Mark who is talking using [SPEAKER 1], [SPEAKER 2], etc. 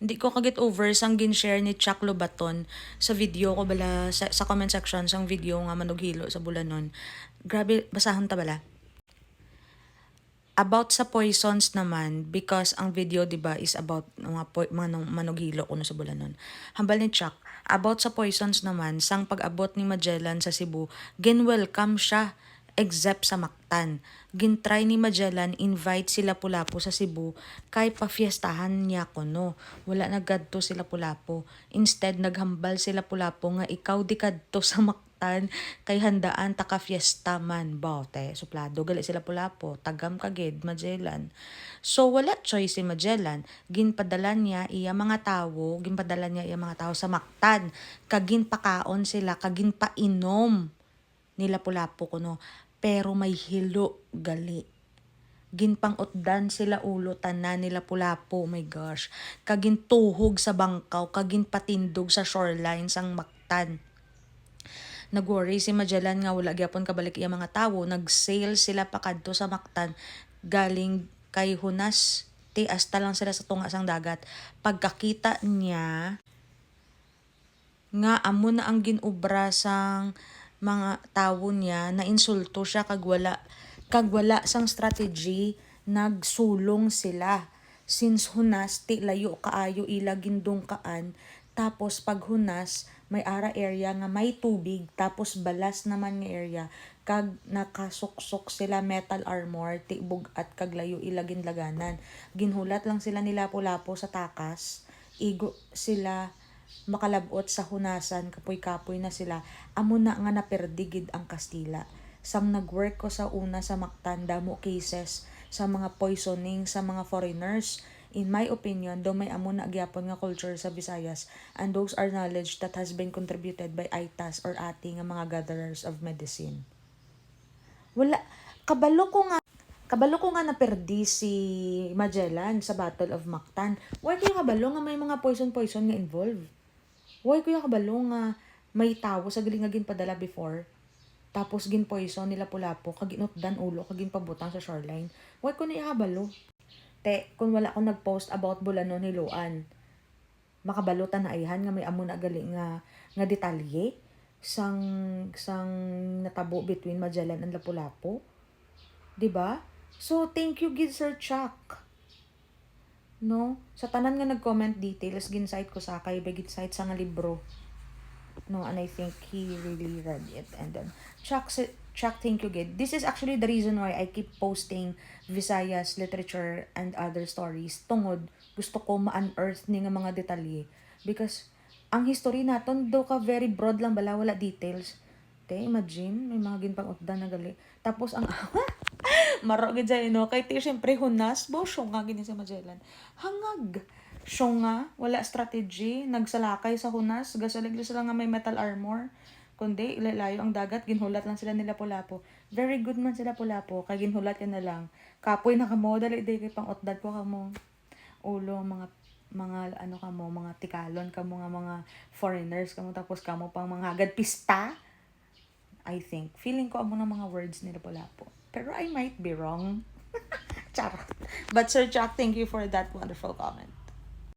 [SPEAKER 1] Hindi ko kagit over sang gin-share ni Chuck Lobaton sa video ko bala sa comment section sang video nga manughilo sa bulanon. Grabe, basahon ta bala. About sa poisons naman, because ang video 'di ba is about mga manughilo kuno sa bulanon. Hambal ni Chuck, about sa poisons naman, sang pag-abot ni Magellan sa Cebu, gin-welcome siya except sa Mactan. Gintry ni Magellan invite sila Lapu-Lapu sa Cebu kay pafiestahan niya kuno. Wala naggadto sila Lapu-Lapu. Instead naghambal sila Lapu-Lapu nga ikaw di kadto sa Mactan kay handaan ta ka fiesta man bote suplado gali sila Lapu-Lapu tagam kagid Magellan. So wala choice si Magellan, ginpadala niya iya mga tawo sa Mactan kagin pakaon sila kagin painom nila Lapu-Lapu kuno pero may hilo gali. Ginpangutdan sila ulo tanan nila Lapu-Lapu, oh my gosh. Kagin tuhog sa bangkaw, kagin patindog sa shoreline sang Mactan. Nag-worry si Magellan nga wala gyapon kabalik iya mga tawo, nag-sail sila pakadto sa Mactan galing kay Hunas. Hasta lang sila sa tunga sang dagat. Pagkakita niya nga amo na ang ginubra sang mga tawo niya, na insulto siya kag wala sang strategy, nagsulong sila. Since Hunas ti layo kaayo ila gindungkaan, tapos pag Hunas may area nga may tubig, tapos balas naman nga area kag nakasuksok sila metal armor ti bugat kag layo ila ginlaganan. Ginhulat lang sila nila Lapu-Lapu sa takas, igo sila makalabot sa Hunasan, kapoy-kapoy na sila, amo na nga naperdigid ang Kastila. Sang nag-work ko sa una sa Mactan, damo cases sa mga poisoning sa mga foreigners. In my opinion, do may amo na gyapon nga culture sa Visayas, and those are knowledge that has been contributed by ITAS or ati nga mga gatherers of medicine. Wala, kabalo ko nga naperdi si Magellan sa Battle of Mactan. Why kayo kabalo nga may mga poison nga involved? Why kuya kabalo nga may tawo sa galing nga ginpadala before, tapos ginpoison nila Lapu-Lapu kag ginutdan ulo kag ginpabutang sa shoreline? Why ko na ikabalo? Te, kung wala ko nag-post about Bulanon Hiluan, makabalutan na ayhan nga may amo na gali nga detalye sang natabo between Magellan and Lapu-Lapu. 'Di ba? So thank you gid Sir Chuck. No, sa tanan nga nag-comment details ginsight ko sa kay begit site sa nga libro. No, and I think he really read it. And then Chuck, thank you gid. This is actually the reason why I keep posting Visayas literature and other stories. Tungod gusto ko ma-unearth ni nga mga detalye, because ang history naton do ka very broad lang bala, wala details. Te, imagine may mga ginpangutdan na gali. Tapos ang maro gid jay no kay ti syempre Hunas bo nga gini sa Magellan. Hangag nga wala strategy, nagsalakay sa Hunas, gasalig sila nga may metal armor. Kundi ilalayo ang dagat, ginhulat lang sila nila Lapu-Lapu. Very good man sila Lapu-Lapu, kay ginhulat yan na lang. Kapoy na kamo, dali kay pang-utdad ko kamo. Ulo mga ano kamo, mga tikalon kamo nga mga foreigners kamo, tapos kamo pang mga hagad pista. I think. Feeling ko amo ng mga words nila Lapu-Lapu. Pero I might be wrong. Charot. But Sir Chuck, thank you for that wonderful comment.